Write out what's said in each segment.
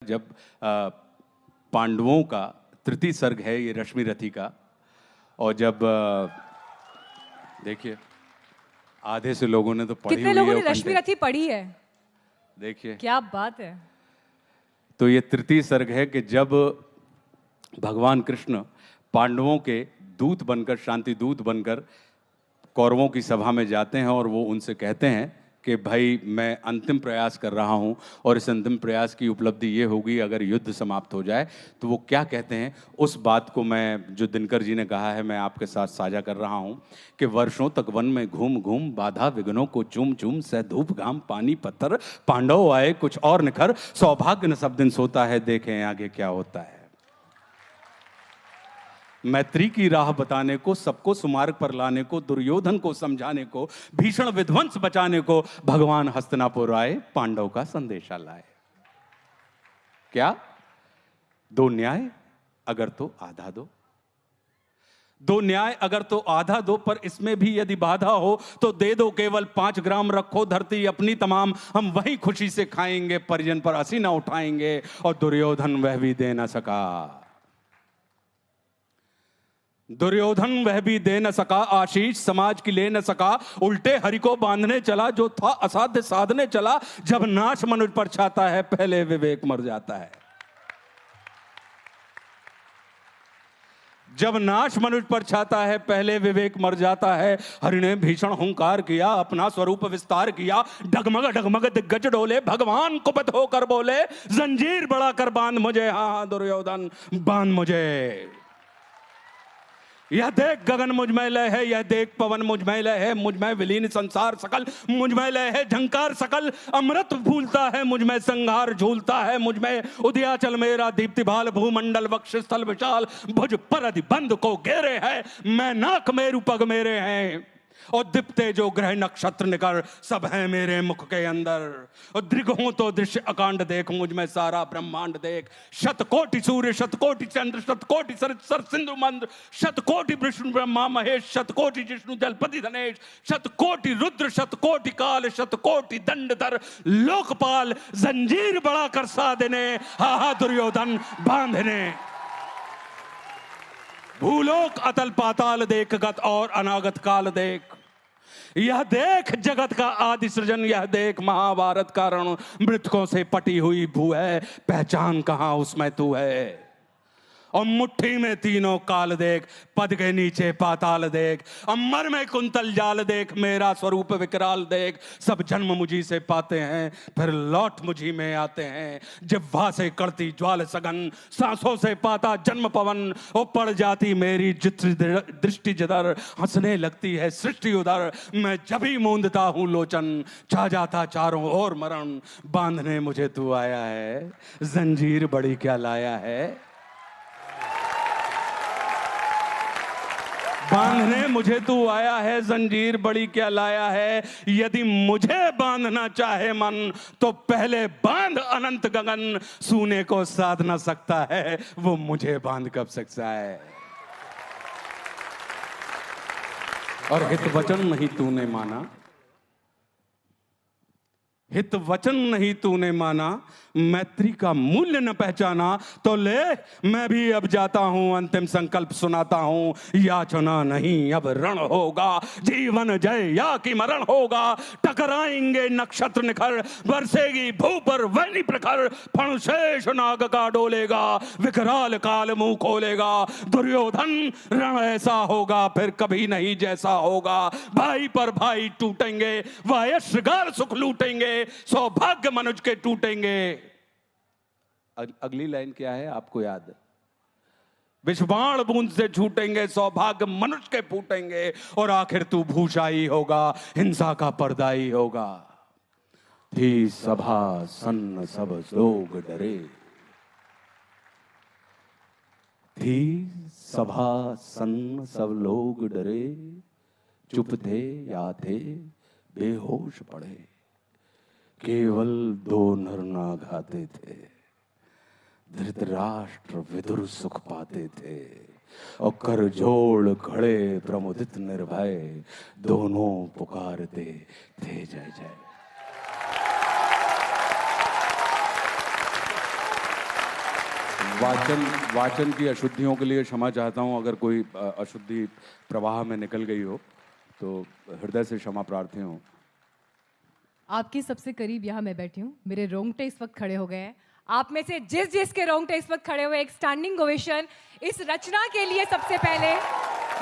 जब पांडवों का तृतीय सर्ग है ये रश्मि रथी का, और जब देखिए आधे से लोगों ने तो पढ़ी कितने हुई लोगों है ने रश्मि रथी पढ़ी है? देखिए क्या बात है। तो ये तृतीय सर्ग है कि जब भगवान कृष्ण पांडवों के दूत बनकर, शांति दूत बनकर कौरवों की सभा में जाते हैं और वो उनसे कहते हैं कि भाई मैं अंतिम प्रयास कर रहा हूं और इस अंतिम प्रयास की उपलब्धि ये होगी अगर युद्ध समाप्त हो जाए। तो वो क्या कहते हैं, उस बात को मैं, जो दिनकर जी ने कहा है, मैं आपके साथ साझा कर रहा हूं कि वर्षों तक वन में घूम घूम बाधा विघ्नों को चूम चूम सह धूप घाम पानी पत्थर पांडव आए कुछ और निखर सौभाग्य न सब दिन सोता है देखें आगे क्या होता है। मैत्री की राह बताने को, सबको सुमार्ग पर लाने को, दुर्योधन को समझाने को, भीषण विध्वंस बचाने को भगवान हस्तिनापुर आए, पांडव का संदेशा लाए। क्या? दो न्याय अगर तो आधा दो, दो न्याय अगर तो आधा दो, पर इसमें भी यदि बाधा हो तो दे दो केवल 5 ग्राम, रखो धरती अपनी तमाम, हम वही खुशी से खाएंगे, परिजन पर हंसी ना उठाएंगे। और दुर्योधन वह भी दे न सका, दुर्योधन वह भी दे न सका, आशीष समाज की ले न सका, उल्टे हरि को बांधने चला, जो था असाध्य साधने चला। जब नाश मनुष्य पर छाता है पहले विवेक मर जाता है, जब नाश मनुष्य पर छाता है पहले विवेक मर जाता है। हरि ने भीषण हुंकार किया, अपना स्वरूप विस्तार किया, डगमग डगमग दिग्गज डोले, भगवान कुपित होकर बोले, जंजीर बढ़ा कर बांध मुझे, हाँ दुर्योधन बांध मुझे। यह देख गगन मुझ में लय है, यह देख पवन मुझ में लय है, मुझ में विलीन संसार सकल, मुझ में लय है झंकार सकल, अमृत फूलता है मुझ में, संहार झूलता है मुझ में, उदयाचल मेरा दीप्ति भाल, भूमंडल वक्षस्थल विशाल, भुज परधि बंद को घेरे है, मैं नाक मेरु पग मेरे हैं, और दिप्ते जो ग्रह नक्षत्र निकर सब है मेरे मुख के अंदर। और दृग हूं तो दृश्य अकांड देख, मुझ में सारा ब्रह्मांड देख, शतकोटि सूर्य शतकोटि चंद्र शतकोटि सर सिंधु मंद्र, शतकोटि विष्णु ब्रह्मा महेश, शतकोटि जिष्णु जलपति धनेश, शतकोटि रुद्र शतकोटि काल, शतकोटि दंडधर लोकपाल, जंजीर बड़ा कर साधने, हा दुर्योधन बांधने। भूलोक अतल पाताल देख, गत और अनागत काल देख, यह देख जगत का आदि सृजन, यह देख महाभारत का रण, मृतकों से पटी हुई भू है, पहचान कहां उसमें तू है। और मुट्ठी में तीनों काल देख, पद के नीचे पाताल देख, अमर में कुंतल जाल देख, मेरा स्वरूप विकराल देख, सब जन्म मुझी से पाते हैं फिर लौट मुझी में आते हैं, जिह्वा से करती ज्वाल सघन, सांसों से पाता जन्म पवन, ओ पड़ जाती मेरी दृष्टि जिधर, हंसने लगती है सृष्टि उधर, मैं जब ही मूंदता हूं लोचन, छा जाता चारों ओर मरण, बांधने मुझे तू आया है, जंजीर बड़ी क्या लाया है, बांधने मुझे तू आया है, जंजीर बड़ी क्या लाया है। यदि मुझे बांधना चाहे मन तो पहले बांध अनंत गगन, सूने को साध ना सकता है वो मुझे बांध कब सकता है। और हित वचन नहीं तूने माना, हित वचन नहीं तूने माना, मैत्री का मूल्य न पहचाना, तो ले मैं भी अब जाता हूं, अंतिम संकल्प सुनाता हूं, याचना नहीं अब रण होगा, जीवन जय या कि मरण होगा, टकराएंगे नक्षत्र निखर, बरसेगी भू पर वैनी प्रखर, फणशेष नाग का डोलेगा, विकराल काल मुंह खोलेगा, दुर्योधन रण ऐसा होगा फिर कभी नहीं जैसा होगा, भाई पर भाई टूटेंगे, वाय श्रृंगार सुख लूटेंगे, सौभाग्य मनुष्य के टूटेंगे। अगली लाइन क्या है आपको याद है? विषबाण बूंद से छूटेंगे, सौभाग्य मनुष्य के फूटेंगे, और आखिर तू भूषाई होगा, हिंसा का पर्दाई होगा। थी सभा सन्न सब लोग डरे, थी सभा सन्न सब लोग डरे, चुप थे या थे बेहोश पड़े, केवल 2 नर नाग आते थे, धृतराष्ट्र विदुर सुख पाते थे, और कर जोड़ खड़े प्रमुदित निर्भय, दोनों पुकारते थे जय जय। वाचन की अशुद्धियों के लिए क्षमा चाहता हूं। अगर कोई अशुद्धि प्रवाह में निकल गई हो तो हृदय से क्षमा प्रार्थी हूं। आपके सबसे करीब यहाँ मैं बैठी हूँ, मेरे रोंगटे इस वक्त खड़े हो गए हैं। आप में से जिस जिस के रोंगटे इस वक्त खड़े हुए, एक स्टैंडिंग ओवेशन इस रचना के लिए सबसे पहले,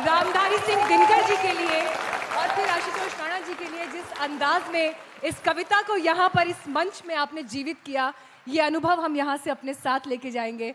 रामधारी सिंह दिनकर जी के लिए और फिर आशुतोष राणा जी के लिए, जिस अंदाज में इस कविता को यहाँ पर इस मंच में आपने जीवित किया, ये अनुभव हम यहाँ से अपने साथ लेके जाएंगे।